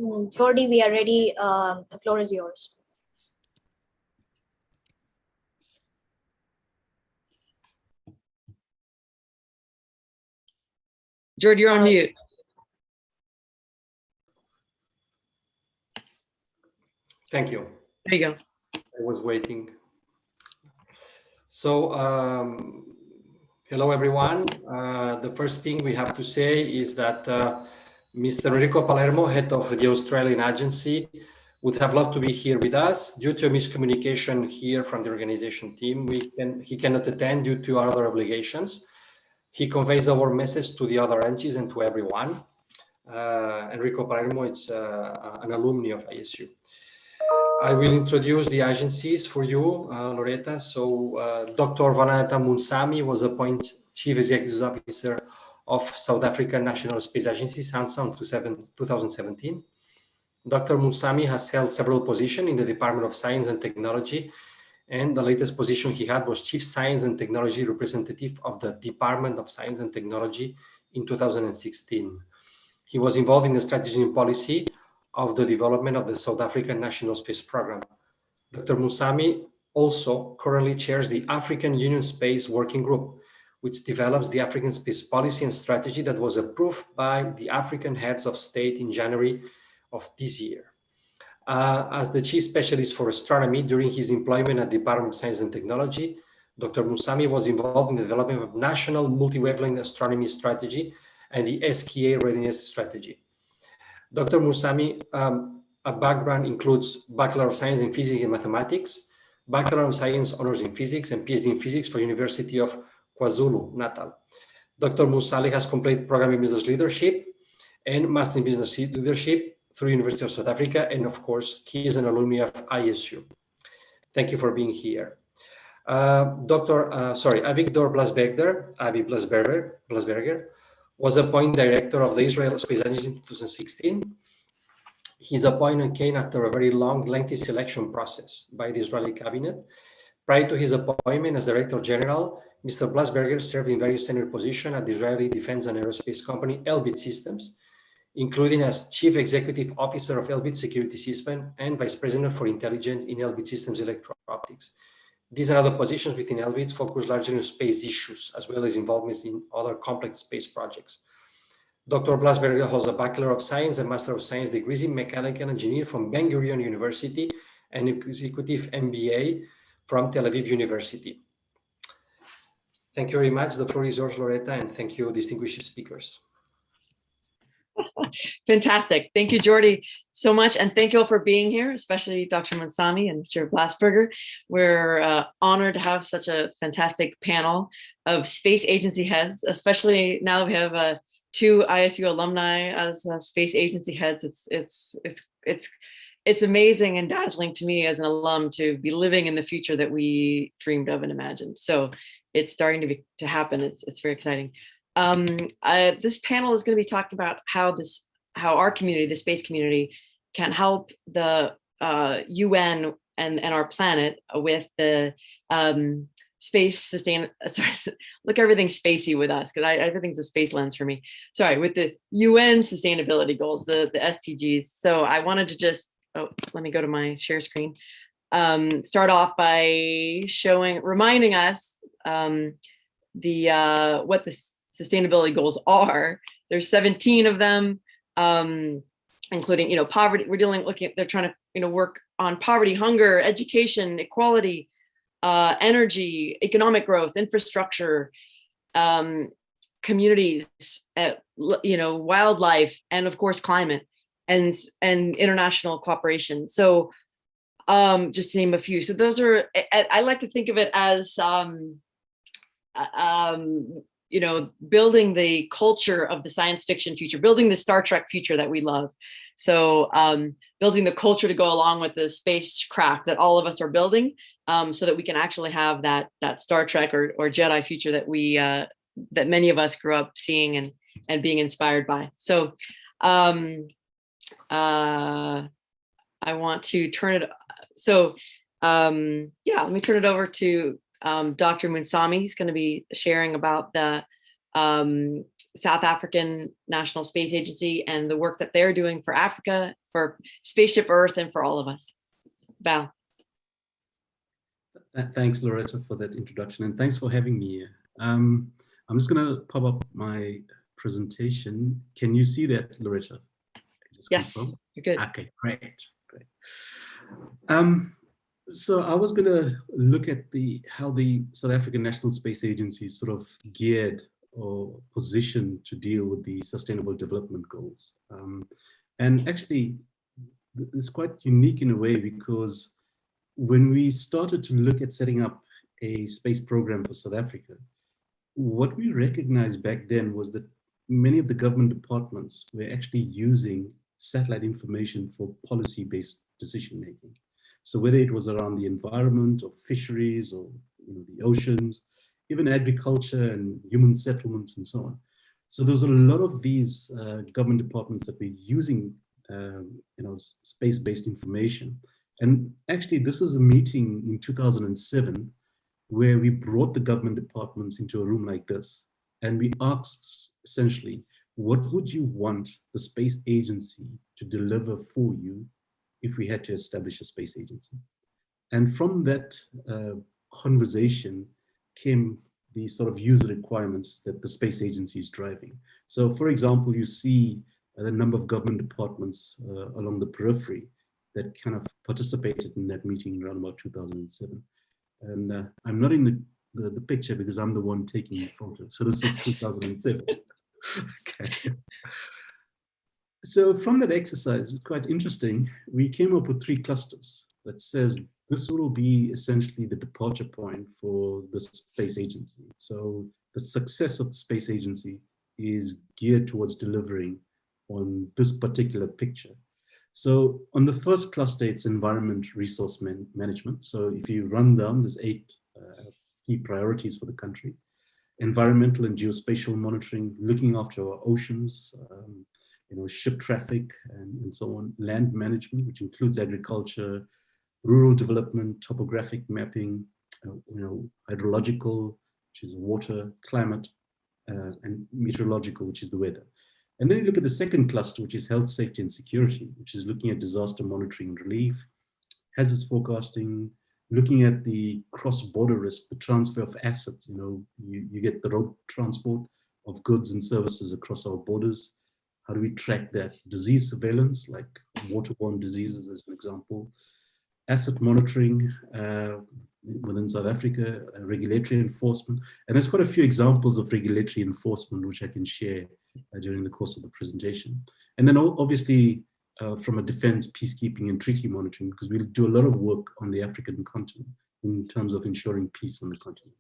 Jordi, we are ready. The floor is yours. Jordi, you're on mute. Thank you. There you go. I was waiting. So, hello everyone. The first thing we have to say is that Mr. Enrico Palermo, head of the Australian agency, would have loved to be here with us. Due to a miscommunication here from the organization team, he cannot attend due to other obligations. He conveys our message to the other entities and to everyone. Enrico Palermo is an alumni of ISU. I will introduce the agencies for you, Loretta. So Dr. Vananatha Munsami was appointed Chief Executive Officer of South African National Space Agency, SANSA, in 2017. Dr. Munsami has held several positions in the Department of Science and Technology, and the latest position he had was Chief Science and Technology Representative of the Department of Science and Technology in 2016. He was involved in the strategy and policy of the development of the South African National Space Program. Dr. Munsami also currently chairs the African Union Space Working Group, which develops the African space policy and strategy that was approved by the African heads of state in January of this year. As the chief specialist for astronomy during his employment at the Department of Science and Technology, Dr. Munsami was involved in the development of National Multi-Wavelength Astronomy Strategy and the SKA Readiness Strategy. Dr. Munsami, a background includes Bachelor of Science in Physics and Mathematics, Bachelor of Science Honors in Physics, and PhD in Physics for University of KwaZulu-Natal. Dr. Munsami has completed program in Business Leadership and Master in Business Leadership through University of South Africa, and of course, he is an alumni of ISU. Thank you for being here. Avigdor Blasberger was appointed Director of the Israel Space Agency in 2016. His appointment came after a very long, lengthy selection process by the Israeli cabinet. Prior to his appointment as Director General, Mr. Blasberger served in various senior positions at the Israeli Defense and Aerospace Company, Elbit Systems, including as Chief Executive Officer of Elbit Security System and Vice President for Intelligence in Elbit Systems Electro-Optics. These and other positions within Elbit focus largely on space issues, as well as involvement in other complex space projects. Dr. Blasberger holds a Bachelor of Science and Master of Science degrees in Mechanical Engineering from Ben Gurion University and Executive MBA from Tel Aviv University. Thank you very much. The floor is yours, Loretta, and thank you, distinguished speakers. Fantastic. Thank you, Jordi, so much. And thank you all for being here, especially Dr. Munsami and Mr. Blasberger. We're honored to have such a fantastic panel of space agency heads, especially now that we have two ISU alumni as space agency heads. It's amazing and dazzling to me as an alum to be living in the future that we dreamed of and imagined. So it's starting to happen. It's very exciting. This panel is going to be talking about how our community, the space community, can help the UN and our planet with the look, everything's spacey with us because everything's a space lens for me. Sorry, with the UN sustainability goals, the SDGs. So I wanted to just, let me go to my share screen. Start off by reminding us what the sustainability goals are. There's 17 of them, including, poverty. They're trying to, work on poverty, hunger, education, equality, energy, economic growth, infrastructure, communities, wildlife, and of course, climate and international cooperation. So just to name a few. So those are, I like to think of it as, building the culture of the science fiction future, building the Star Trek future that we love. So building the culture to go along with the spacecraft that all of us are building, so that we can actually have that Star Trek or Jedi future that that many of us grew up seeing and being inspired by. So I want to turn it. So let me turn it over to Dr. Munsami. He's going to be sharing about the South African National Space Agency and the work that they're doing for Africa, for Spaceship Earth, and for all of us. Val. Thanks, Loretta, for that introduction, and thanks for having me here. I'm just going to pop up my presentation. Can you see that, Loretta? Yes, confirm? you're good. Okay, great. So I was going to look at how the South African National Space Agency is sort of geared or positioned to deal with the Sustainable Development Goals. And actually, it's quite unique in a way, because when we started to look at setting up a space program for South Africa, what we recognized back then was that many of the government departments were actually using satellite information for policy-based decision-making. So whether it was around the environment or fisheries or the oceans, even agriculture and human settlements and so on. So there was a lot of these government departments that were using space-based information. And actually, this is a meeting in 2007 where we brought the government departments into a room like this, and we asked essentially, what would you want the space agency to deliver for you if we had to establish a space agency? And from that conversation came the sort of user requirements that the space agency is driving. So for example, you see a number of government departments along the periphery that kind of participated in that meeting around about 2007. And I'm not in the picture because I'm the one taking the photo. So this is 2007. Okay. So from that exercise, it's quite interesting. We came up with 3 clusters that says this will be essentially the departure point for the space agency. So the success of the space agency is geared towards delivering on this particular picture. So on the first cluster, it's environment resource management. So if you run down, there's 8 key priorities for the country. Environmental and geospatial monitoring, looking after our oceans, ship traffic and so on. Land management, which includes agriculture, rural development, topographic mapping, hydrological, which is water, climate, and meteorological, which is the weather. And then you look at the second cluster, which is health, safety, and security, which is looking at disaster monitoring and relief, hazards forecasting, looking at the cross-border risk, the transfer of assets. You get the road transport of goods and services across our borders. How do we track that? Disease surveillance, like waterborne diseases as an example. Asset monitoring within South Africa, regulatory enforcement. And there's quite a few examples of regulatory enforcement, which I can share during the course of the presentation. And then obviously from a defense, peacekeeping and treaty monitoring, because we'll do a lot of work on the African continent in terms of ensuring peace on the continent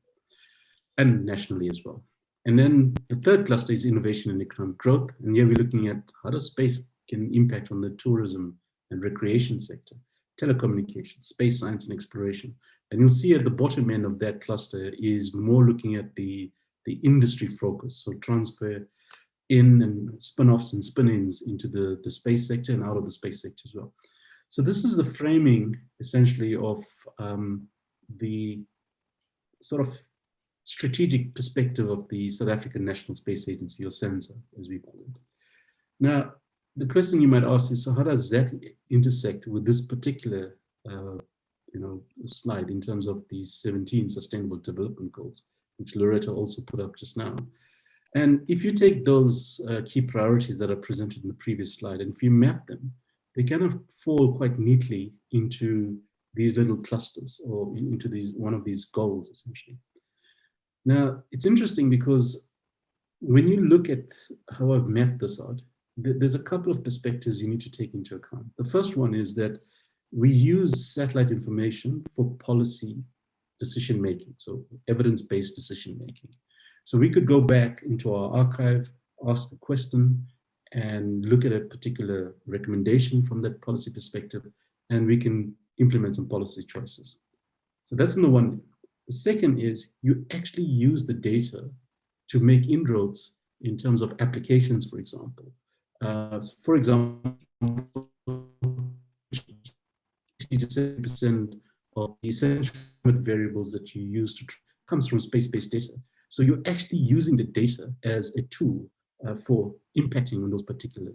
and nationally as well. And then the third cluster is innovation and economic growth. And here we're looking at how does space can impact on the tourism and recreation sector, telecommunications, space science and exploration. And you'll see at the bottom end of that cluster is more looking at the industry focus. So transfer in and spin-offs and spin-ins into the space sector and out of the space sector as well. So this is the framing essentially of the sort of strategic perspective of the South African National Space Agency, or SANSA, as we call it. Now, the question you might ask is, so how does that intersect with this particular slide in terms of these 17 Sustainable Development Goals, which Loretta also put up just now? And if you take those key priorities that are presented in the previous slide, and if you map them, they kind of fall quite neatly into these little clusters, or into one of these goals, essentially. Now, it's interesting because when you look at how I've mapped this out, there's a couple of perspectives you need to take into account. The first one is that we use satellite information for policy decision-making, so evidence-based decision-making. So we could go back into our archive, ask a question, and look at a particular recommendation from that policy perspective, and we can implement some policy choices. So that's on the one. The second is you actually use the data to make inroads in terms of applications, for example. For example, 60 to 70% of the essential variables that you use comes from space-based data. So you're actually using the data as a tool for impacting on those particular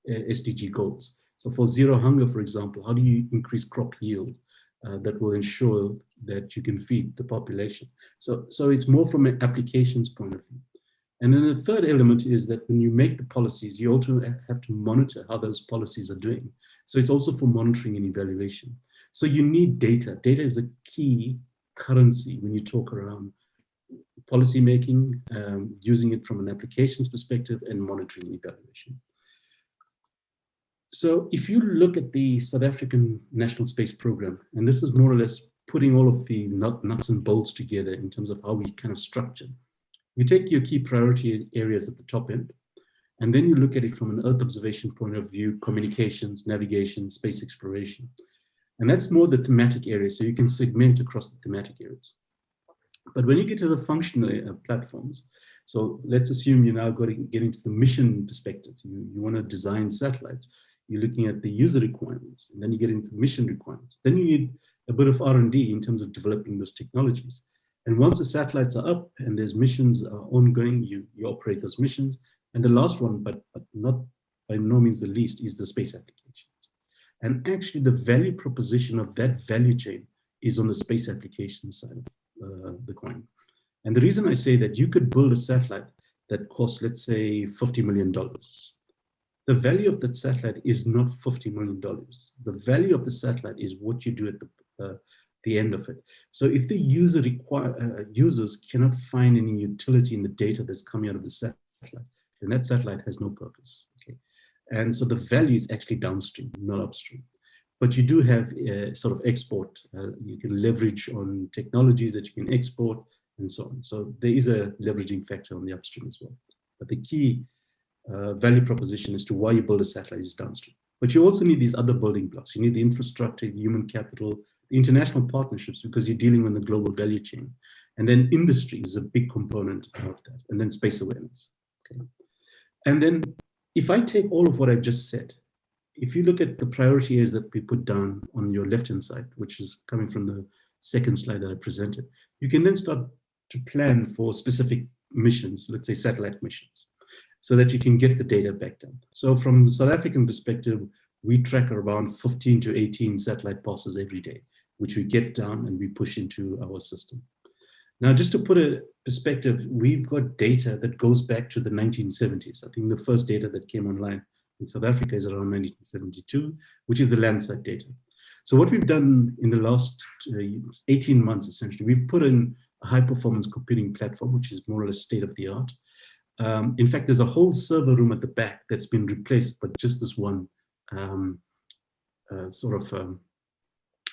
SDG goals. So for zero hunger, for example, how do you increase crop yield that will ensure that you can feed the population? So it's more from an applications point of view. And then the third element is that when you make the policies, you also have to monitor how those policies are doing. So it's also for monitoring and evaluation. So you need data. Data is the key currency when you talk around policy making, using it from an applications perspective and monitoring and evaluation. So if you look at the South African National Space Program, and this is more or less putting all of the nuts and bolts together in terms of how we kind of structure. You take your key priority areas at the top end, and then you look at it from an Earth observation point of view, communications, navigation, space exploration. And that's more the thematic area, so you can segment across the thematic areas. But when you get to the functional platforms, so let's assume you're now getting to the mission perspective. You want to design satellites. You're looking at the user requirements, and then you get into mission requirements. Then you need a bit of R&D in terms of developing those technologies. And once the satellites are up and there's missions are ongoing, you operate those missions. And the last one, but not by no means the least, is the space applications. And actually the value proposition of that value chain is on the space application side of the coin. And the reason I say that you could build a satellite that costs, let's say, $50 million. The value of that satellite is not $50 million. The value of the satellite is what you do at the end of it. So if the users cannot find any utility in the data that's coming out of the satellite, then that satellite has no purpose. Okay? And so the value is actually downstream, not upstream. But you do have sort of export. You can leverage on technologies that you can export and so on. So there is a leveraging factor on the upstream as well. But the key value proposition as to why you build a satellite is downstream. But you also need these other building blocks. You need the infrastructure, human capital, international partnerships, because you're dealing with the global value chain. And then industry is a big component of that. And then space awareness. Okay. And then if I take all of what I've just said, if you look at the priority areas that we put down on your left-hand side, which is coming from the second slide that I presented, you can then start to plan for specific missions, let's say satellite missions, so that you can get the data back down. So from the South African perspective, we track around 15 to 18 satellite passes every day, which we get down and we push into our system. Now, just to put a perspective, we've got data that goes back to the 1970s. I think the first data that came online in South Africa is around 1972, which is the Landsat data. So what we've done in the last 18 months, essentially, we've put in a high-performance computing platform, which is more or less state-of-the-art. In fact, there's a whole server room at the back that's been replaced, but just this one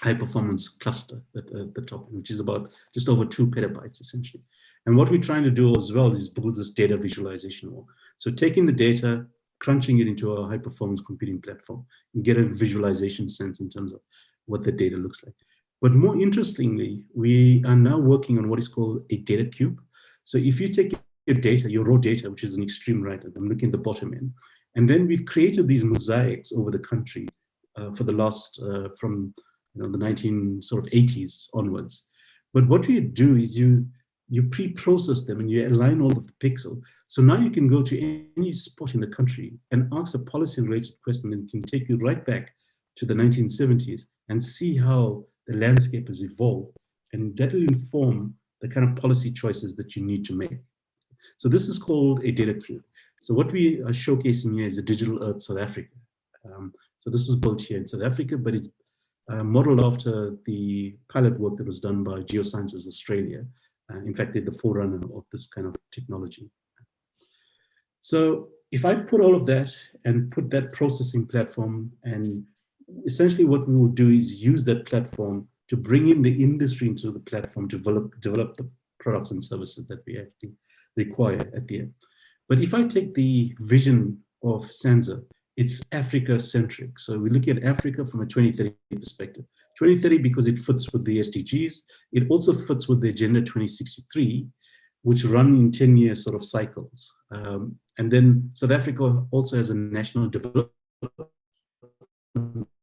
high-performance cluster at the top, which is about just over 2 petabytes, essentially. And what we're trying to do as well is build this data visualization wall. So taking the data, crunching it into a high-performance computing platform, and get a visualization sense in terms of what the data looks like. But more interestingly, we are now working on what is called a data cube. So if you take your data, your raw data, which is an extreme right, I'm looking at the bottom end, and then we've created these mosaics over the country for the last, from the 1980s onwards. But what we do is you pre-process them and you align all of the pixels. So now you can go to any spot in the country and ask a policy-related question that can take you right back to the 1970s and see how the landscape has evolved. And that will inform the kind of policy choices that you need to make. So this is called a data cube. So what we are showcasing here is a Digital Earth South Africa. So this was built here in South Africa, but it's modeled after the pilot work that was done by Geosciences Australia. In fact, they're the forerunner of this kind of technology. So if I put all of that and put that processing platform, and essentially what we will do is use that platform to bring in the industry into the platform to develop the products and services that we actually require at the end. But if I take the vision of SANZA, it's Africa-centric. So we're looking at Africa from a 2030 perspective. 2030 because it fits with the SDGs. It also fits with the Agenda 2063, which run in 10-year sort of cycles. And then South Africa also has a national development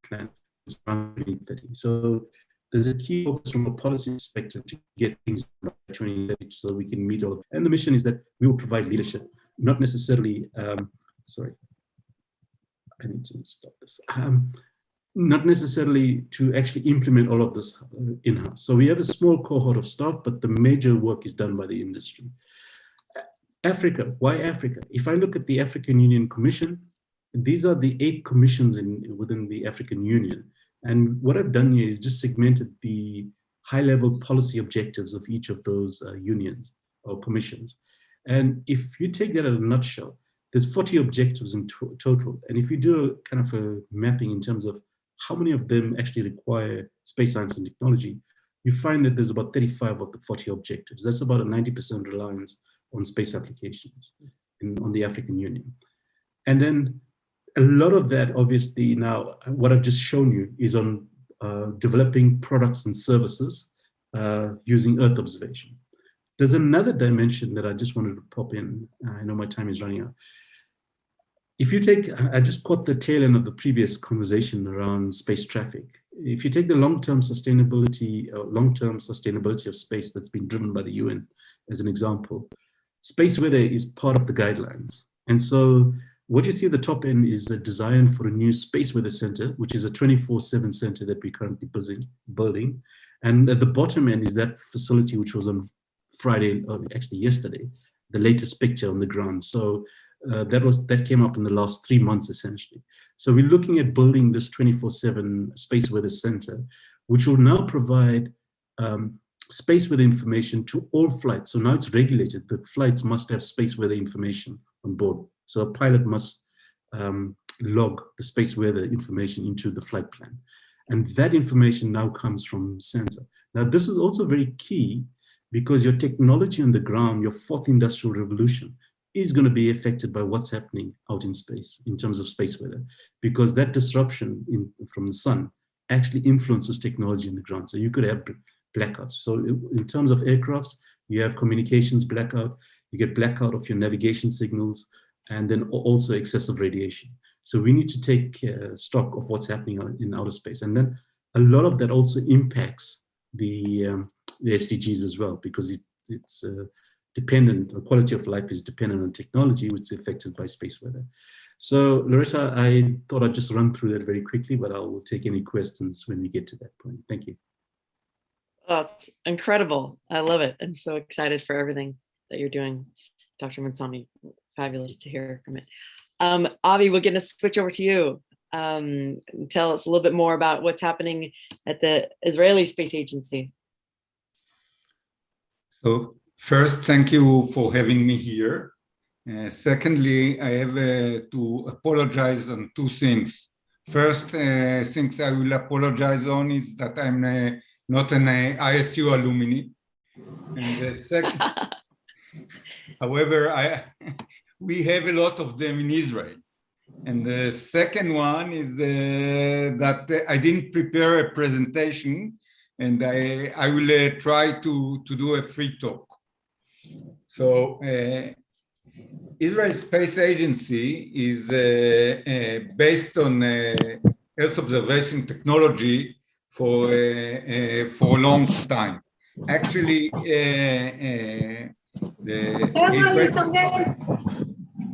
plan, which runs 2030. So there's a key focus from a policy perspective to get things by 2030 so we can meet all. And the mission is that we will provide leadership not necessarily, sorry, I need to stop this. Not necessarily to actually implement all of this in-house. So we have a small cohort of staff, but the major work is done by the industry. Africa, why Africa? If I look at the African Union Commission, these are the 8 commissions within the African Union. And what I've done here is just segmented the high-level policy objectives of each of those unions or commissions. And if you take that in a nutshell, there's 40 objectives in total. And if you do a kind of a mapping in terms of how many of them actually require space science and technology, you find that there's about 35 of the 40 objectives. That's about a 90% reliance on space applications on the African Union. And then a lot of that, obviously, now what I've just shown you is on developing products and services using Earth observation. There's another dimension that I just wanted to pop in. I know my time is running out. If you take, I just caught the tail end of the previous conversation around space traffic. If you take the long-term sustainability of space that's been driven by the UN as an example, space weather is part of the guidelines. And so what you see at the top end is the design for a new space weather center, which is a 24/7 center that we're currently building. And at the bottom end is that facility, which was on Friday, or actually yesterday, the latest picture on the ground. So that came up in the last 3 months, essentially. So we're looking at building this 24/7 space weather center, which will now provide space weather information to all flights. So now it's regulated that flights must have space weather information on board. So a pilot must log the space weather information into the flight plan. And that information now comes from sensor. Now, this is also very key because your technology on the ground, your 4th industrial revolution, is going to be affected by what's happening out in space in terms of space weather, because that disruption from the sun actually influences technology on the ground. So you could have blackouts. So in terms of aircrafts, you have communications blackout, you get blackout of your navigation signals, and then also excessive radiation. So we need to take stock of what's happening in outer space. And then a lot of that also impacts the SDGs as well, because it's dependent, the quality of life is dependent on technology, which is affected by space weather. So Loretta, I thought I'd just run through that very quickly, but I will take any questions when we get to that point. Thank you. Oh, it's incredible. I love it. I'm so excited for everything that you're doing, Dr. Mansami. Fabulous to hear from it. Avi, we're going to switch over to you. Tell us a little bit more about what's happening at the Israeli Space Agency. So first, thank you for having me here. Secondly, I have to apologize on 2 things. First, things I will apologize on is that I'm not an ISU alumni. And the second, however, we have a lot of them in Israel. And the second one is that I didn't prepare a presentation, and I will try to do a free talk. So Israel Space Agency is based on Earth observation technology for a long time. Actually,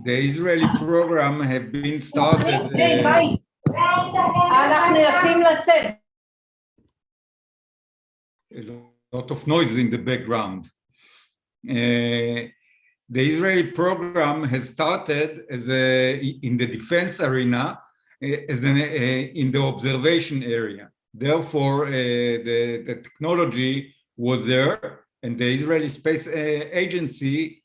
the Israeli program have been started. A lot of noise in the background. The Israeli program has started as in the defense arena, in the observation area. Therefore, the technology was there, and the Israeli Space Agency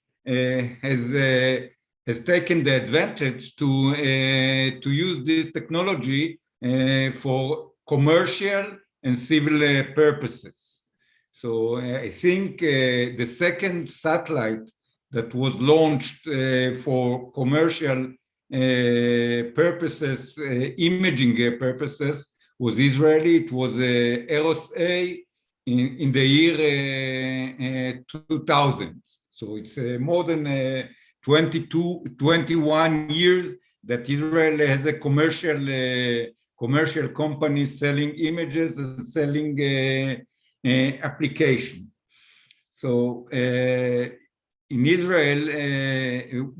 has taken the advantage to use this technology for commercial and civil purposes. So I think the second satellite that was launched for commercial purposes, imaging purposes, was Israeli. It was Eros-A in the year 2000. So it's more than 21 years that Israel has a commercial company selling images and selling application. So in Israel,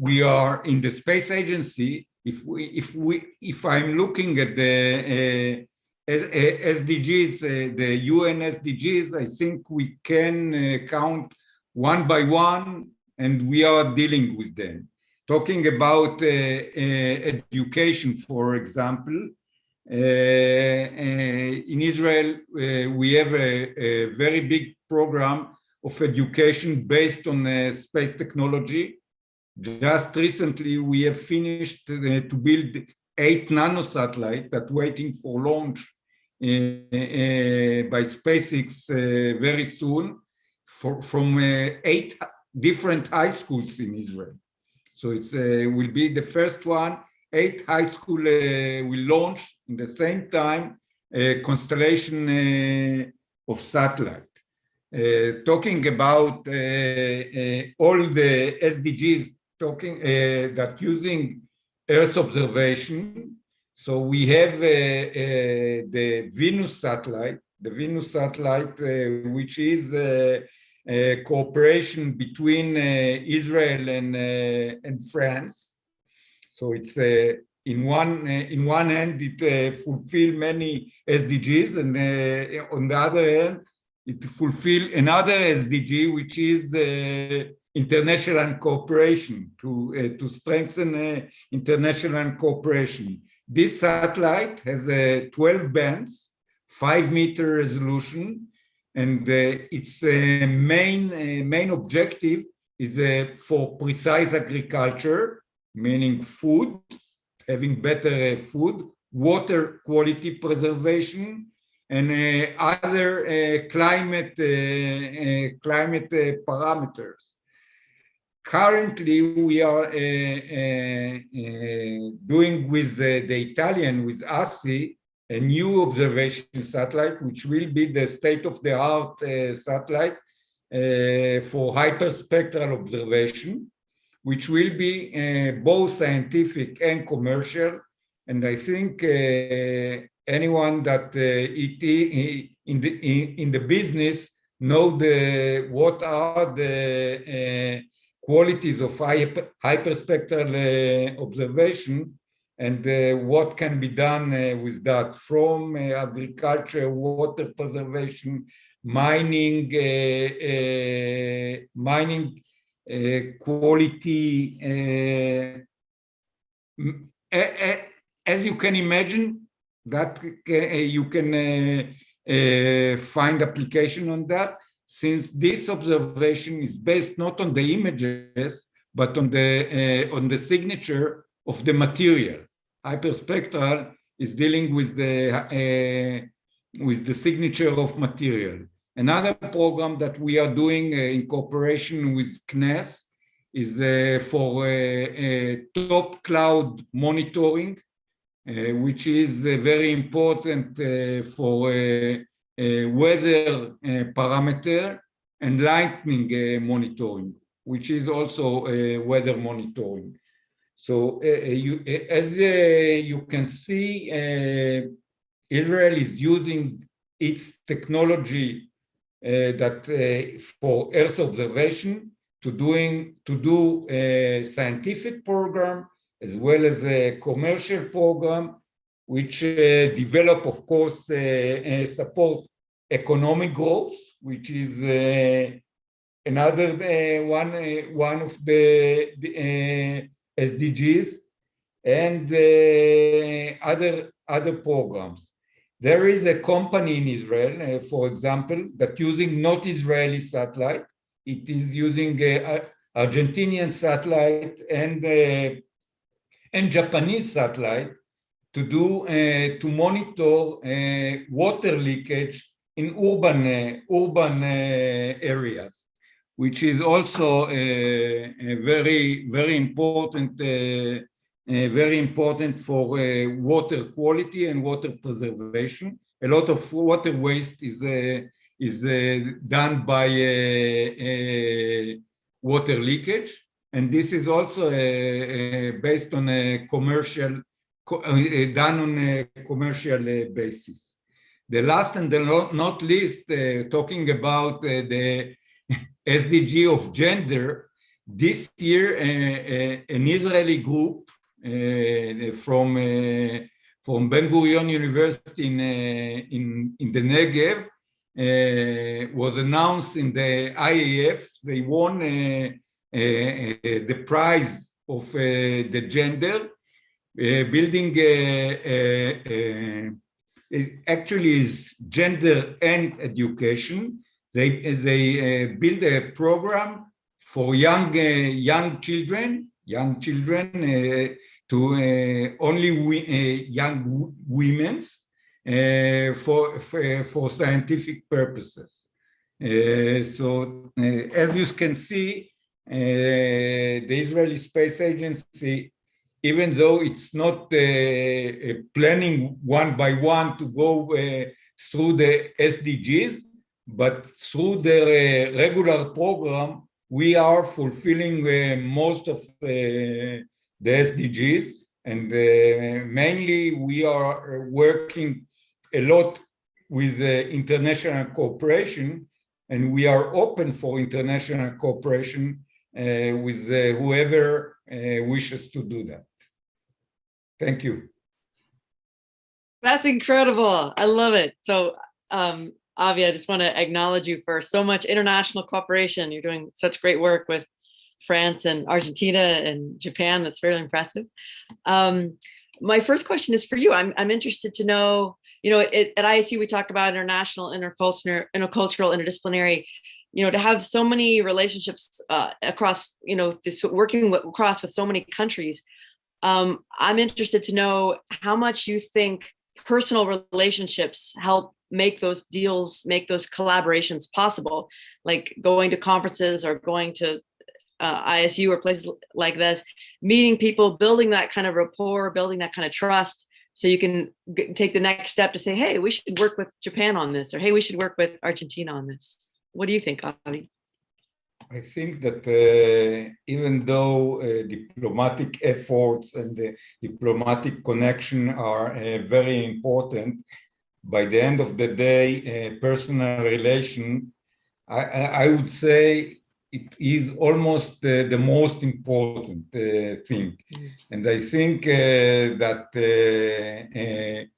we are in the space agency. If I'm looking at the SDGs, the UN SDGs, I think we can count one by one, and we are dealing with them. Talking about education, for example, in Israel, we have a very big program of education based on space technology. Just recently, we have finished to build 8 nanosatellites that waiting for launch by SpaceX very soon from 8 different high schools in Israel. So it will be the first one. 8 high schools will launch in the same time a constellation of satellite. Talking about all the SDGs, that using Earth observation. So we have the Venus satellite, which is a cooperation between Israel and France. So it's in one hand it fulfills many SDGs, and on the other hand it fulfills another SDG, which is international cooperation, to strengthen international cooperation. This satellite has 12 bands, 5-meter resolution, and its main objective is for precise agriculture, meaning food, having better food, water quality preservation, and other climate parameters. Currently, we are doing with the Italian, with ASI, a new observation satellite, which will be the state-of-the-art satellite for hyperspectral observation, which will be both scientific and commercial. And I think anyone that in the business know what are the qualities of hyperspectral observation, and what can be done with that, from agriculture, water preservation, mining, quality. As you can imagine, that you can find application on that, since this observation is based not on the images, but on the signature of the material. Hyperspectral is dealing with the signature of material. Another program that we are doing in cooperation with CNES is for top cloud monitoring, which is very important for weather parameter, and lightning monitoring, which is also weather monitoring. So as you can see, Israel is using its technology for Earth observation to do a scientific program as well as a commercial program, which develop, of course, support economic growth, which is another one of the SDGs, and other programs. There is a company in Israel, for example, that using not Israeli satellite. It is using Argentinian satellite and Japanese satellite to monitor water leakage in urban areas, which is also very important for water quality and water preservation. A lot of water waste is done by water leakage, and this is also based on a commercial, done on a commercial basis. The last and not least, talking about the SDG of gender, this year, an Israeli group from Ben Gurion University in the Negev was announced in the IAF. They won the prize of the gender, building it actually is gender and education. They build a program for young children to only young women's for scientific purposes. So as you can see, the Israeli Space Agency, even though it's not planning one by one to go through the SDGs, but through the regular program, we are fulfilling most of the SDGs, and mainly we are working a lot with international cooperation, and we are open for international cooperation with whoever wishes to do that. Thank you. That's incredible. I love it. So, Avi, I just want to acknowledge you for so much international cooperation. You're doing such great work with France and Argentina and Japan. That's very impressive. My first question is for you. I'm interested to know, at ISU, we talk about international, intercultural, interdisciplinary, to have so many relationships across, working across with so many countries. I'm interested to know how much you think personal relationships help make those deals, make those collaborations possible, like going to conferences or going to ISU or places like this, meeting people, building that kind of rapport, building that kind of trust, so you can take the next step to say, hey, we should work with Japan on this, or hey, we should work with Argentina on this. What do you think, Avi? I think that even though diplomatic efforts and the diplomatic connection are very important, by the end of the day, personal relation, I would say it is almost the most important thing. And I think that the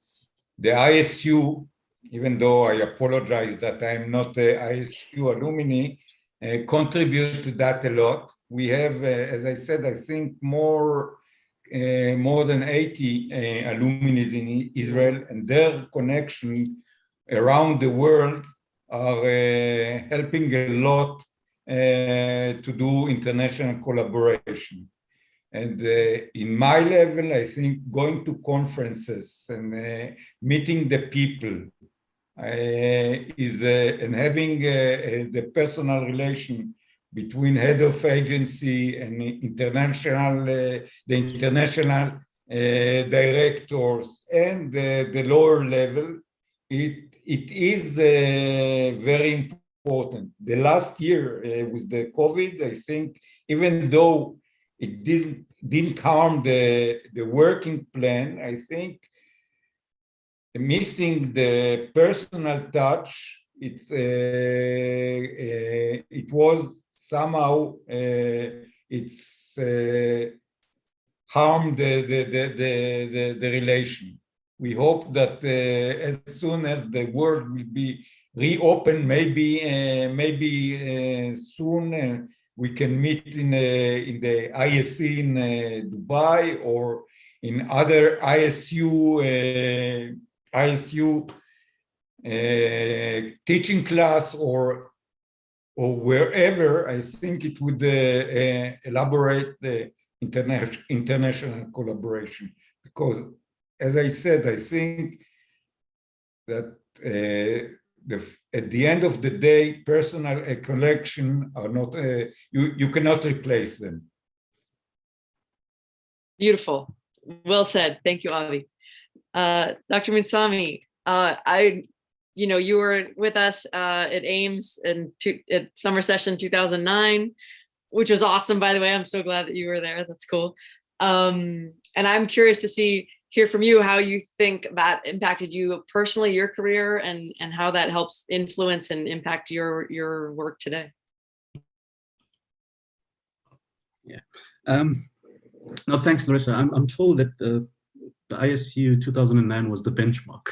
ISU, even though I apologize that I'm not the ISU alumni, contribute to that a lot. We have, as I said, I think more than 80 alumni in Israel, and their connection around the world are helping a lot to do international collaboration. And in my level, I think going to conferences and meeting the people and having the personal relation between head of agency and the international directors and the lower level, it is very important. The last year with the COVID, I think, even though it didn't harm the working plan, I think missing the personal touch, it was somehow it's harmed the relation. We hope that as soon as the world will be reopened, maybe soon we can meet in the ISC in Dubai or in other ISU teaching class or wherever. I think it would elaborate the international collaboration, because as I said, I think that at the end of the day, personal collection are not, you cannot replace them. Beautiful. Well said. Thank you, Avi. Dr. Mitsami, you were with us at Ames at summer session 2009, which was awesome, by the way. I'm so glad that you were there. That's cool. And I'm curious to hear from you how you think that impacted you personally, your career, and how that helps influence and impact your work today. Yeah. No, thanks, Larissa. I'm told that the ISU 2009 was the benchmark.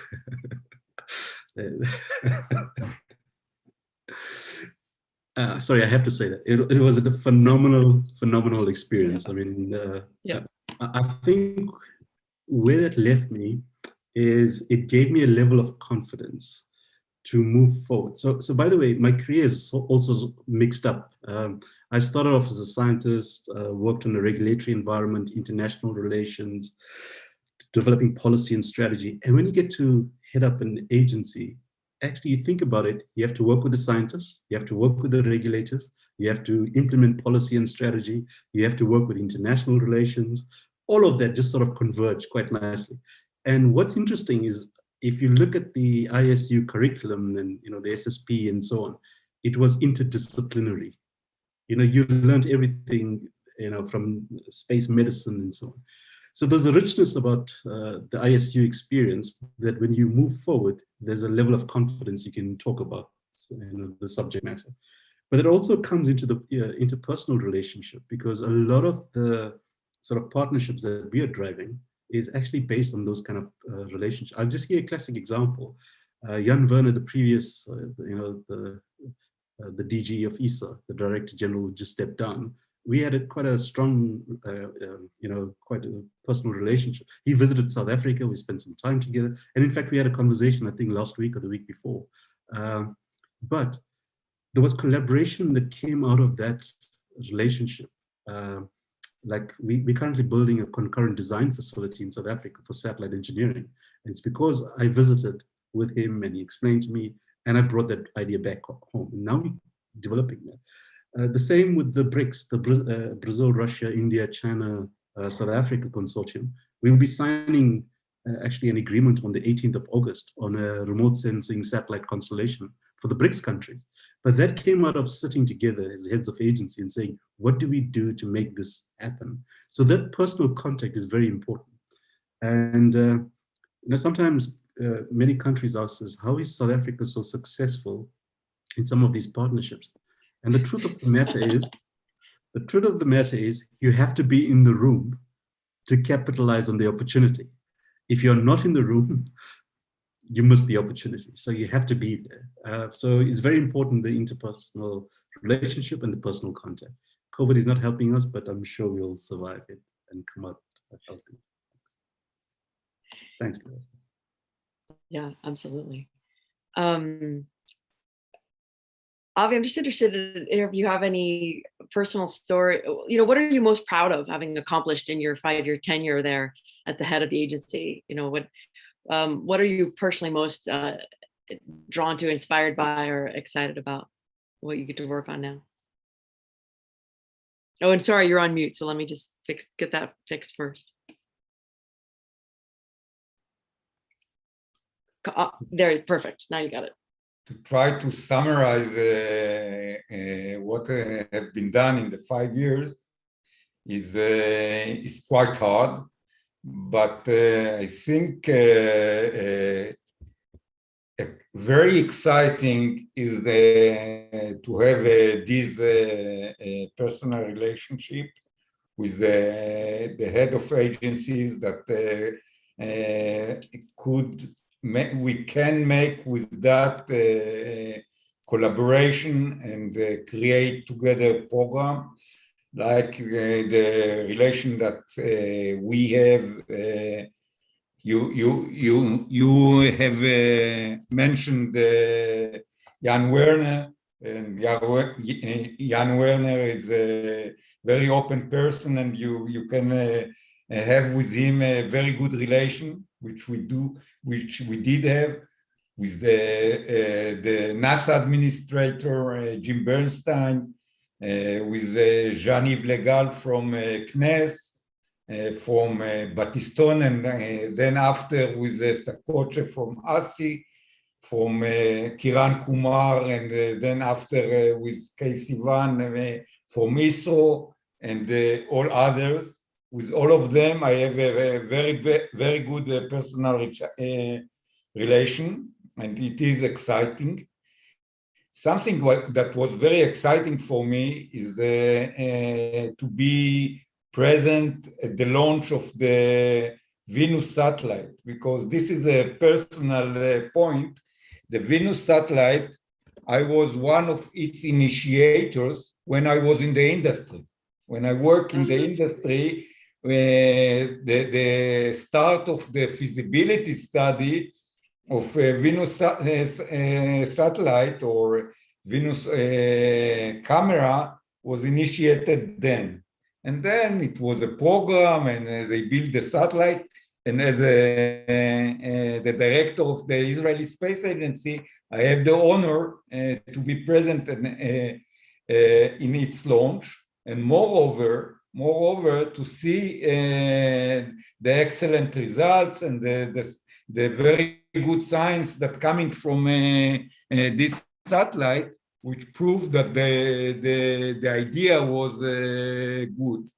Sorry, I have to say that it was a phenomenal experience. Yeah. I mean, Yeah. I think where that left me is it gave me a level of confidence to move forward. So by the way, my career is also mixed up. I started off as a scientist, worked in a regulatory environment, international relations, developing policy and strategy. And when you get to head up an agency, actually, you think about it, you have to work with the scientists, you have to work with the regulators, you have to implement policy and strategy, you have to work with international relations. All of that just sort of converge quite nicely. And what's interesting is if you look at the ISU curriculum and the SSP and so on, it was interdisciplinary. You learned everything from space medicine and so on. So there's a richness about the ISU experience that when you move forward, there's a level of confidence you can talk about the subject matter. But it also comes into the interpersonal relationship, because a lot of the sort of partnerships that we are driving is actually based on those kind of relationships. I'll just give a classic example. Jan Werner, the previous, the DG of ESA, the Director General who just stepped down, we had quite a strong, quite a personal relationship. He visited South Africa, we spent some time together. And in fact, we had a conversation, I think last week or the week before. But there was collaboration that came out of that relationship. Like we're currently building a concurrent design facility in South Africa for satellite engineering. And it's because I visited with him and he explained to me, and I brought that idea back home. And now we're developing that. The same with the BRICS, the Brazil, Russia, India, China, South Africa consortium. We'll be signing actually an agreement on the 18th of August on a remote sensing satellite constellation for the BRICS countries. But that came out of sitting together as heads of agency and saying, what do we do to make this happen? So that personal contact is very important. And sometimes many countries ask us, how is South Africa so successful in some of these partnerships? And the truth of the matter is, you have to be in the room to capitalize on the opportunity. If you're not in the room, you miss the opportunity. So you have to be there. So it's very important, the interpersonal relationship and the personal contact. COVID is not helping us, but I'm sure we'll survive it and come out healthy. Thanks, Claire. Yeah, absolutely. Avi, I'm just interested if you have any personal story. What are you most proud of having accomplished in your 5-year tenure there at the head of the agency? What are you personally most drawn to, inspired by, or excited about what you get to work on now? Oh, and sorry, you're on mute. So let me just get that fixed first. There, perfect. Now you got it. To try to summarize what have been done in the 5 years is quite hard, but I think very exciting is to have this personal relationship with the head of agencies that we can make with that collaboration and create together a program like the relation that we have. You have mentioned Jan Werner, and Jan Werner is a very open person, and you can have with him a very good relation, which we did have with the NASA administrator, Jim Bernstein, with Jean-Yves Legal from CNES, from Battiston, and then after with Sakoche from ASI, from Kiran Kumar, and then after with Casey Van from ISRO, and all others. With all of them, I have a very good personal relation, and it is exciting. something that was very exciting for me is to be present at the launch of the Venus satellite, because this is a personal point. The Venus satellite, I was one of its initiators when I was in the industry. When I work in the industry, the start of the feasibility study of Venus satellite or Venus camera was initiated then. And then it was a program, and they built the satellite. And as the director of the Israeli Space Agency, I have the honor to be present in its launch. And moreover, to see the excellent results and the very good science that coming from this satellite, which proved that the idea was good.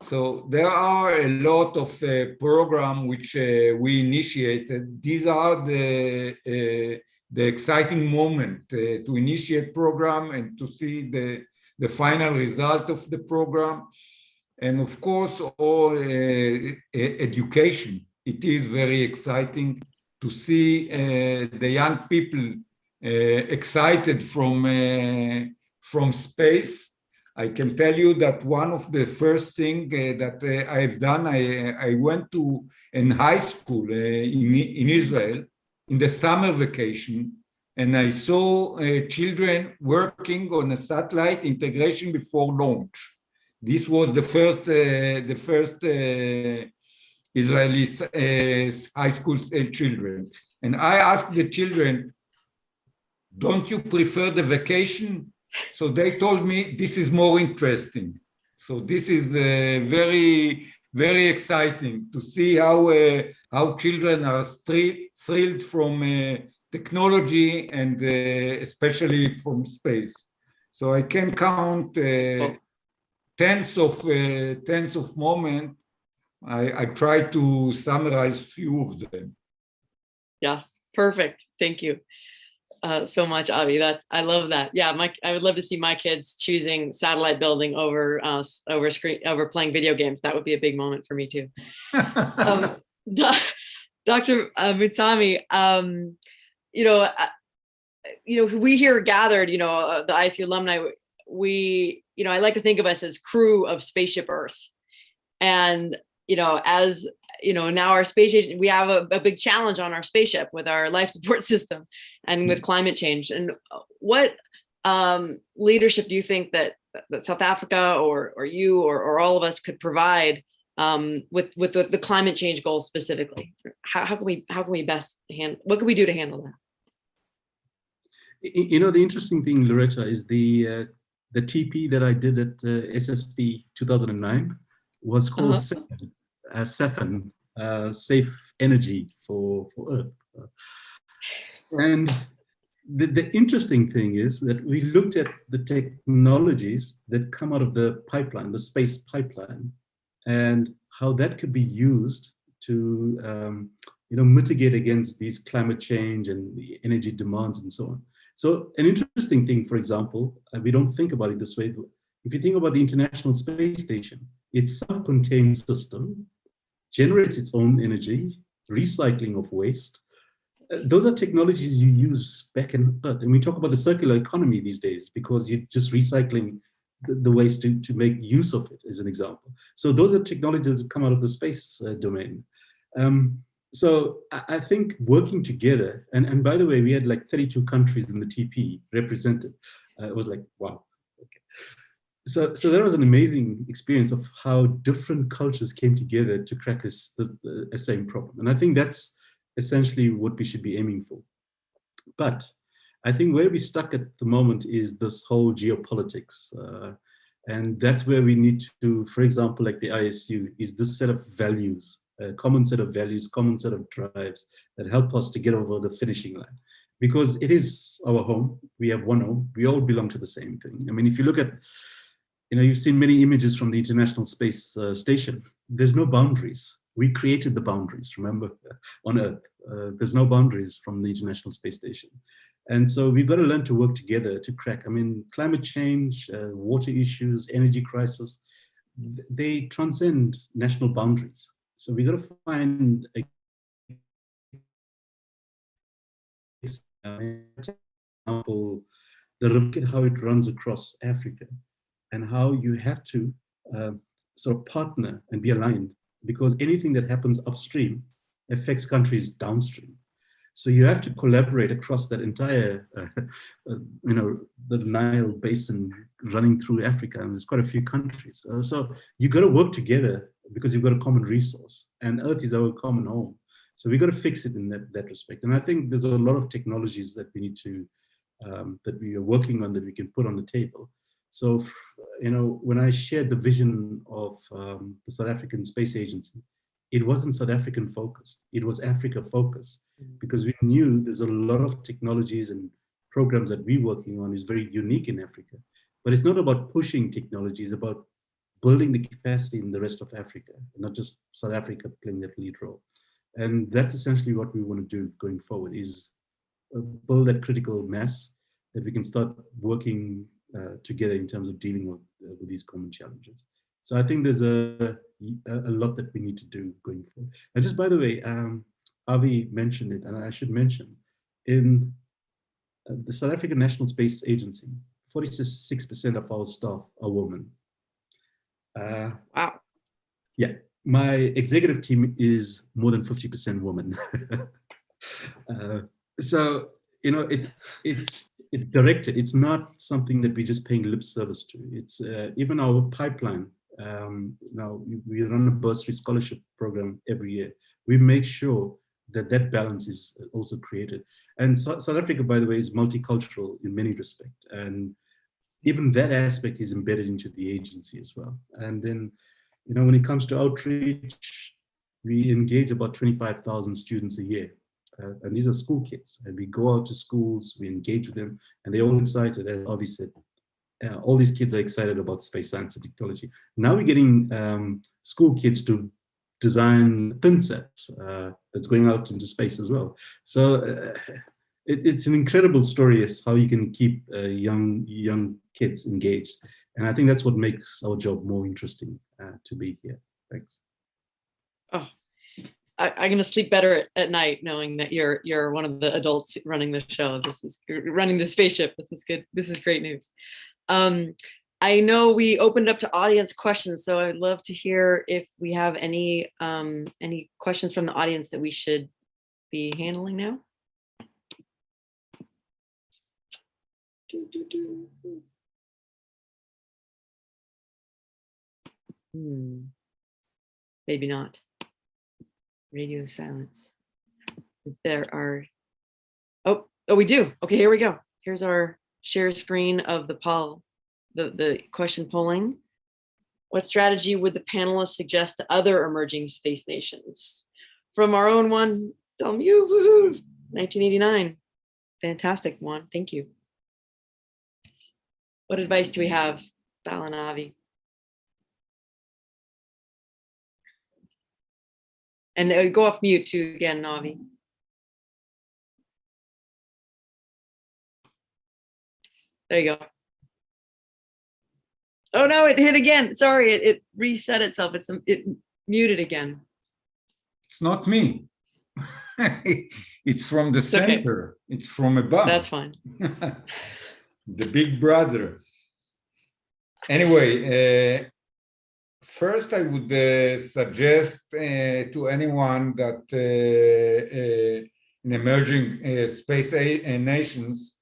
So there are a lot of programs which we initiated. These are the exciting moment to initiate program and to see the final result of the program. And of course, all education. It is very exciting to see the young people excited from space. I can tell you that one of the first things that I've done, I went to in high school in Israel in the summer vacation, and I saw children working on a satellite integration before launch. This was the first Israeli high school children. And I asked the children, don't you prefer the vacation? So they told me this is more interesting. So this is very, very exciting to see how children are thrilled from technology and especially from space. So I can count tens of moments. I try to summarize few of them. Yes, perfect. Thank you so much, Avi. I love that. Yeah, I would love to see my kids choosing satellite building over playing video games. That would be a big moment for me too. Dr. Mutsami, we here gathered, the ISU alumni. I like to think of us as crew of Spaceship Earth, and as now our space station, we have a big challenge on our spaceship with our life support system and with climate change. And what leadership do you think that South Africa or you or all of us could provide with the climate change goals specifically? How can we best what can we do to handle that? The interesting thing, Loretta, is the TP that I did at SSP 2009 was called SEFN, Safe Energy for Earth. And the interesting thing is that we looked at the technologies that come out of the pipeline, the space pipeline, and how that could be used to mitigate against these climate change and the energy demands and so on. So an interesting thing, for example, we don't think about it this way, but if you think about the International Space Station, it's a self-contained system, generates its own energy, recycling of waste. Those are technologies you use back in Earth. And we talk about the circular economy these days because you're just recycling the waste to make use of it, as an example. So those are technologies that come out of the space domain. So I think working together, and by the way, we had like 32 countries in the TP represented. It was like, wow. Okay. So that was an amazing experience of how different cultures came together to crack a same problem. And I think that's essentially what we should be aiming for. But I think where we're stuck at the moment is this whole geopolitics. And that's where we need to, for example, like the ISU, is this set of values, a common set of values, common set of drives that help us to get over the finishing line. Because it is our home. We have one home. We all belong to the same thing. I mean, if you look at, you've seen many images from the International Space Station. There's no boundaries. We created the boundaries, remember, on Earth. There's no boundaries from the International Space Station. And so we've got to learn to work together to crack. I mean, climate change, water issues, energy crisis, they transcend national boundaries. So we've got to find a example, look at how it runs across Africa and how you have to sort of partner and be aligned, because anything that happens upstream affects countries downstream. So you have to collaborate across that entire, the Nile basin running through Africa, and there's quite a few countries. So you got to work together because you've got a common resource, and Earth is our common home. So we got to fix it in that respect. And I think there's a lot of technologies that we need to, that we are working on, that we can put on the table. So, when I shared the vision of the South African Space Agency, it wasn't South African focused, it was Africa focused, because we knew there's a lot of technologies and programs that we're working on is very unique in Africa. But it's not about pushing technology, it's about building the capacity in the rest of Africa, not just South Africa playing that lead role. And that's essentially what we want to do going forward, is build that critical mass that we can start working together in terms of dealing with these common challenges. So I think there's a lot that we need to do going forward. And just by the way, Avi mentioned it, and I should mention, in the South African National Space Agency, 46% of our staff are women. Wow. Yeah, my executive team is more than 50% women. So it's directed. It's not something that we're just paying lip service to. It's even our pipeline. Now we run a bursary scholarship program every year. We make sure that balance is also created. And South Africa, by the way, is multicultural in many respects, and even that aspect is embedded into the agency as well. And then, when it comes to outreach, we engage about 25,000 students a year. And these are school kids. And we go out to schools, we engage with them, and they're all excited. As Avi said, all these kids are excited about space science and technology. Now we're getting school kids to design thin sets that's going out into space as well. So it's an incredible story as how you can keep young kids engaged. And I think that's what makes our job more interesting to be here. Thanks. Oh, I'm going to sleep better at night knowing that you're one of the adults running the show. Running the spaceship. This is good. This is great news. I know we opened up to audience questions, so I'd love to hear if we have any questions from the audience that we should be handling now. Maybe not. Radio silence. There are. Oh, we do. Okay, here we go. Here's our share screen of the question polling. What strategy would the panelists suggest to other emerging space nations? From our own one, Delmu, woohoo, 1989. Fantastic one, thank you. What advice do we have, Bal and Avi? And go off mute too again, Avi. There you go. Oh no, it hit again. Sorry, it reset itself. It muted again. It's not me. It's from the center. Okay. It's from above. That's fine. The big brother. Anyway, first I would suggest to anyone that in emerging space nations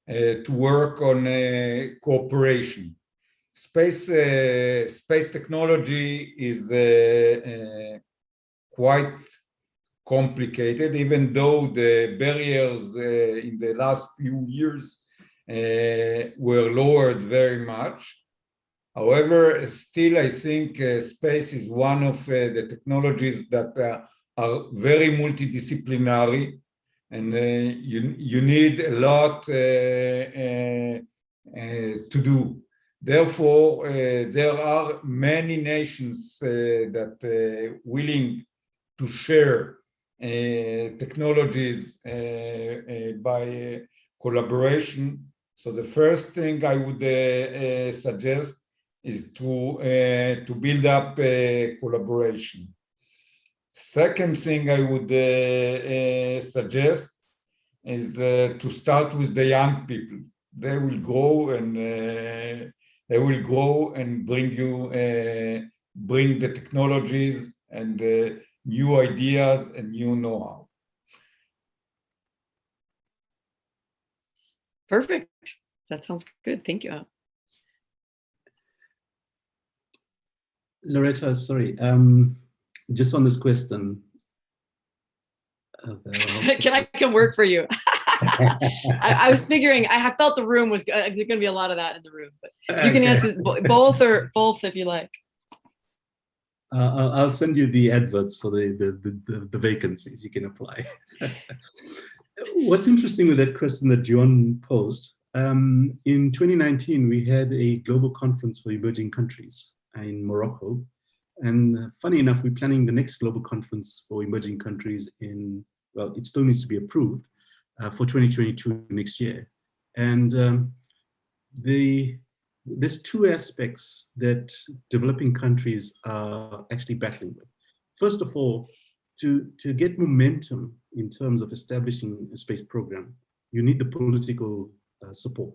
to work on cooperation. Space technology is quite complicated, even though the barriers in the last few years were lowered very much. However, still I think space is one of the technologies that are very multidisciplinary, and you need a lot to do. Therefore, there are many nations that are willing to share technologies by collaboration. So the first thing I would suggest is to build up collaboration. Second thing I would suggest is to start with the young people. They will grow and bring the technologies and new ideas and new know-how. Perfect. That sounds good. Thank you. Loretta, sorry, just on this question. I can work for you. I was figuring, I felt the room was there's going to be a lot of that in the room, but you can answer both if you like. I'll send you the adverts for the vacancies you can apply. What's interesting with that question that John posed, in 2019, we had a global conference for emerging countries in Morocco. And funny enough, we're planning the next global conference for emerging countries in, well, it still needs to be approved for 2022 next year. And there's two aspects that developing countries are actually battling with. First of all, to get momentum in terms of establishing a space program, you need the political support.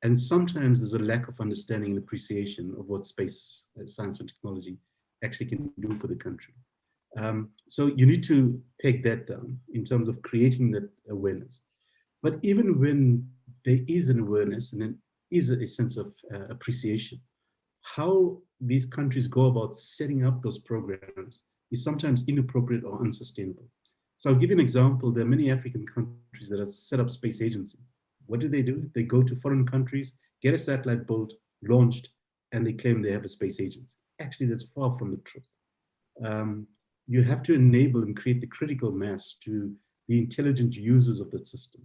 And sometimes there's a lack of understanding and appreciation of what space science and technology actually can do for the country. So you need to peg that down in terms of creating that awareness. But even when there is an awareness and there is a sense of appreciation, how these countries go about setting up those programs is sometimes inappropriate or unsustainable. So I'll give you an example. There are many African countries that have set up space agency. What do? They go to foreign countries, get a satellite built, launched, and they claim they have a space agency. Actually, that's far from the truth. You have to enable and create the critical mass to be intelligent users of the system,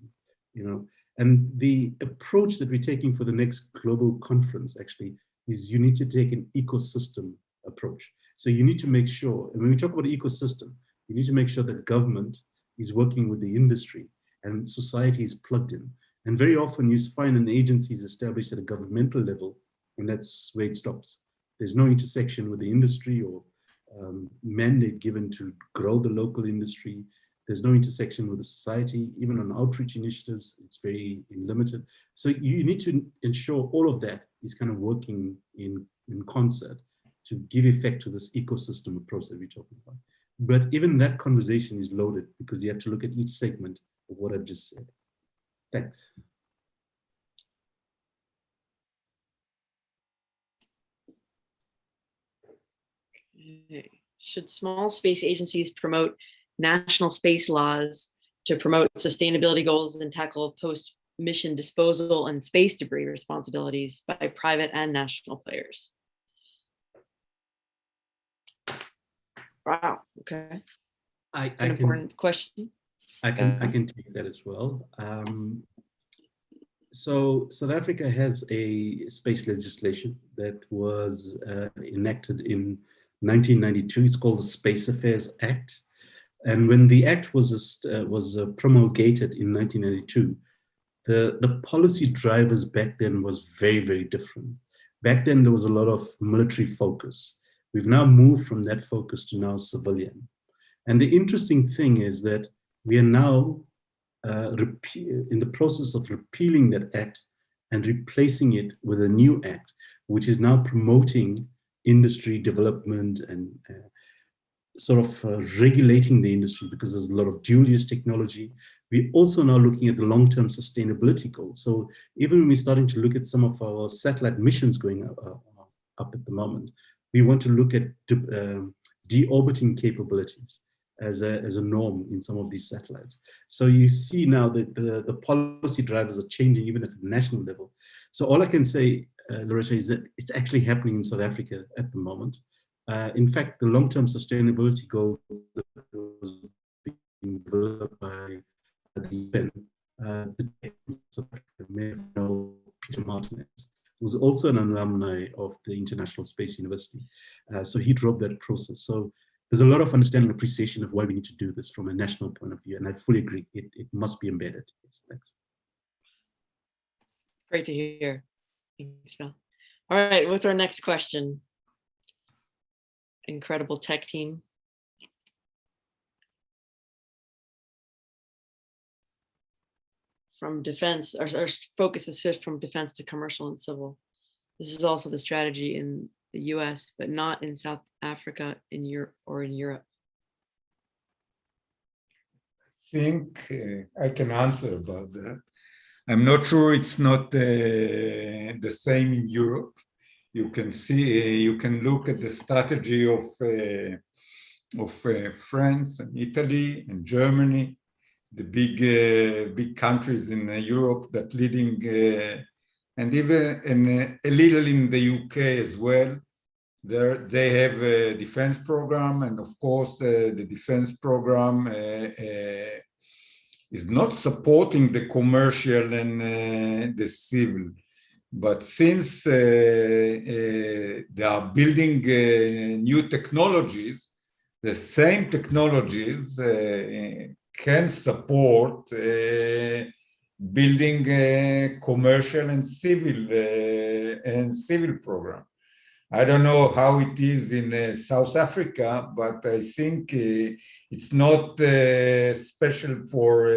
you know. And the approach that we're taking for the next global conference actually is you need to take an ecosystem approach. So you need to make sure, and when we talk about ecosystem, you need to make sure that government is working with the industry and society is plugged in. And very often you find an agency is established at a governmental level, and that's where it stops. There's no intersection with the industry or mandate given to grow the local industry. There's no intersection with the society. Even on outreach initiatives, it's very limited. So you need to ensure all of that is kind of working in concert to give effect to this ecosystem approach that we're talking about. But even that conversation is loaded because you have to look at each segment of what I've just said. Thanks. Should small space agencies promote national space laws to promote sustainability goals and tackle post-mission disposal and space debris responsibilities by private and national players? Wow, okay. It's an important question. I can take that as well. So South Africa has a space legislation that was enacted in 1992. It's called the Space Affairs Act. And when the act was promulgated in 1992, the policy drivers back then was very, very different. Back then, there was a lot of military focus. We've now moved from that focus to now civilian. And the interesting thing is that we are now in the process of repealing that act and replacing it with a new act, which is now promoting industry development and sort of regulating the industry because there's a lot of dual-use technology. We're also now looking at the long-term sustainability goals. So even when we're starting to look at some of our satellite missions going up at the moment, we want to look at deorbiting capabilities as a norm in some of these satellites. So you see now that the policy drivers are changing even at the national level. So all I can say, Loretta, is that it's actually happening in South Africa at the moment. In fact, the long-term sustainability goals that was being developed by the UN, Peter Martinez was also an alumni of the International Space University. So he drove that process. So there's a lot of understanding and appreciation of why we need to do this from a national point of view. And I fully agree, it must be embedded. Yes, thanks. Great to hear. Thanks, Phil. All right, what's our next question? Incredible tech team. From defense, our focus is shift from defense to commercial and civil. This is also the strategy in the US, but not in South Africa, in Europe or in Europe. I think I can answer about that. I'm not sure it's not the same in Europe. You can see, you can look at the strategy of France and Italy and Germany, the big countries in Europe that leading, and even a little in the UK as well. They have a defense program, and of course the defense program is not supporting the commercial and the civil. But since they are building new technologies, the same technologies can support building a commercial and civil program. I don't know how it is in South Africa, but I think it's not special for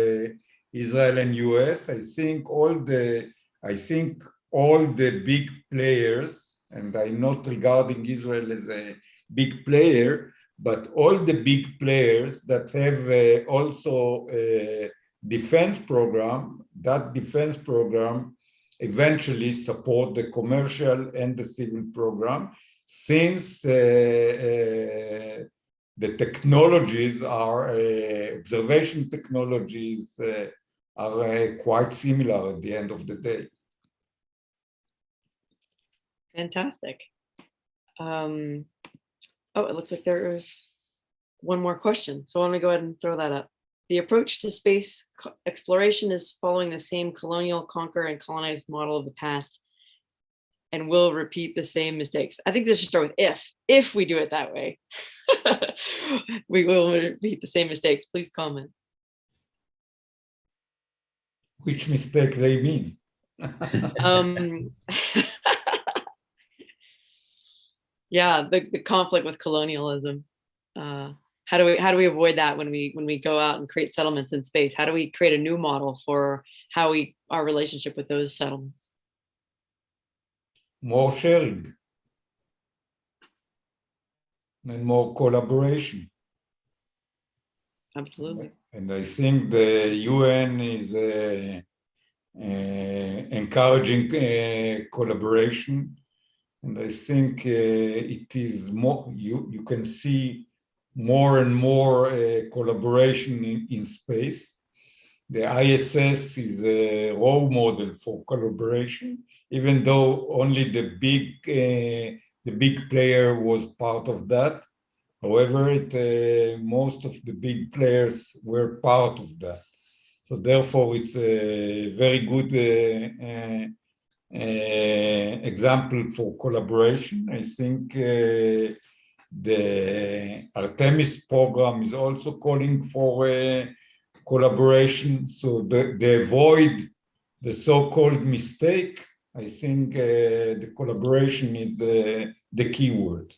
Israel and US. I think all the big players, and I'm not regarding Israel as a big player, but all the big players that have also a defense program, that defense program eventually support the commercial and the civil program, since the technologies are, observation technologies are quite similar at the end of the day. Fantastic. Oh, it looks like there is one more question. So why don't we go ahead and throw that up? The approach to space exploration is following the same colonial, conquer, and colonize model of the past, and will repeat the same mistakes. I think this should start with if we do it that way, we will repeat the same mistakes. Please comment. Which mistake they mean? Yeah, the conflict with colonialism. How do we avoid that when we go out and create settlements in space? How do we create a new model for how our relationship with those settlements? More sharing and more collaboration. Absolutely. And I think the UN is encouraging collaboration. And I think it is more, you can see more and more collaboration in space. The ISS is a role model for collaboration, even though only the big player was part of that. However, most of the big players were part of that. So therefore, it's a very good example for collaboration. I think the Artemis program is also calling for collaboration. So they avoid the so-called mistake. I think the collaboration is the key word.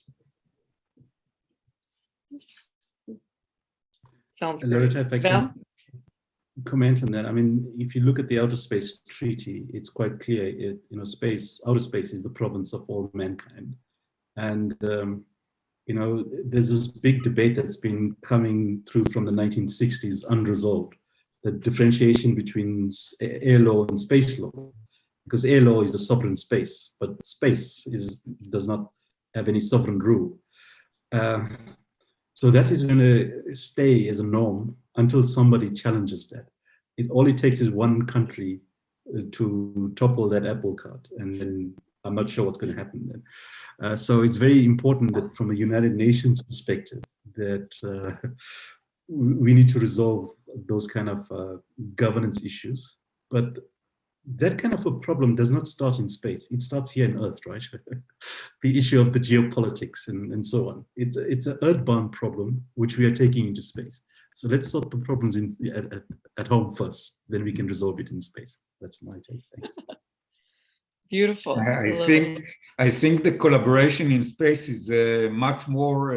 Sounds great. Loretta, if I can comment on that. I mean, if you look at the Outer Space Treaty, it's quite clear, outer space is the province of all mankind. And, there's this big debate that's been coming through from the 1960s unresolved, the differentiation between air law and space law, because air law is a sovereign space, but space does not have any sovereign rule. So that is going to stay as a norm until somebody challenges that. All it takes is one country to topple that apple cart, and then I'm not sure what's going to happen then. So it's very important that from a United Nations perspective, that we need to resolve those kind of governance issues. But that kind of a problem does not start in space. It starts here on Earth, right? The issue of the geopolitics and so on. It's an earthbound problem, which we are taking into space. So let's sort the problems at home first, then we can resolve it in space. That's my take. Thanks. Beautiful. I love think it. I think the collaboration in space is much more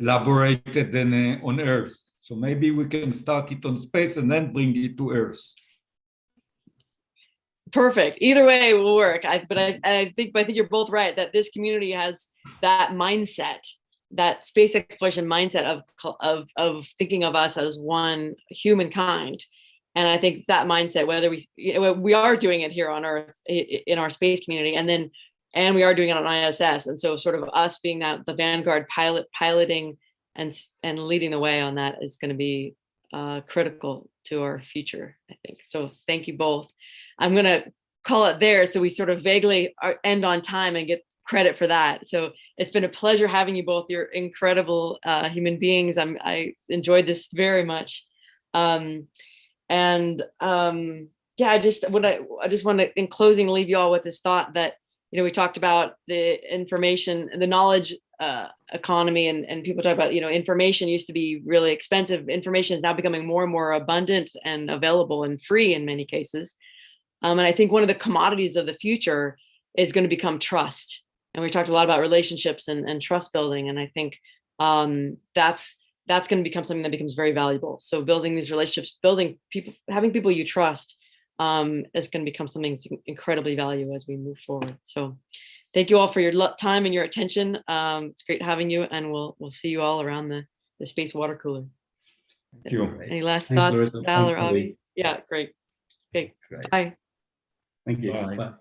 elaborated than on Earth. So maybe we can start it on space and then bring it to Earth. Perfect. Either way will work. I think you're both right that this community has that mindset, that space exploration mindset of thinking of us as one humankind. And I think it's that mindset, whether we are doing it here on Earth in our space community, and we are doing it on ISS. And so sort of us being the vanguard piloting and leading the way on that is going to be critical to our future, I think. So thank you both. I'm going to call it there so we sort of vaguely end on time and get credit for that. So it's been a pleasure having you both. You're incredible human beings. I enjoyed this very much. Yeah, I just want to, in closing, leave you all with this thought that, we talked about the information and the knowledge economy, and people talk about, information used to be really expensive. Information is now becoming more and more abundant and available and free in many cases. And I think one of the commodities of the future is going to become trust. And we talked a lot about relationships and trust building. And I think that's going to become something that becomes very valuable. So building these relationships, building people, having people you trust is going to become something that's incredibly valuable as we move forward. So thank you all for your time and your attention. It's great having you, and we'll see you all around the space water cooler. Thank you. Any last Thanks, thoughts, Loretta. Val or Thanks, Avi? Yeah, great. Okay, Great. bye. Thank you. Bye. Bye.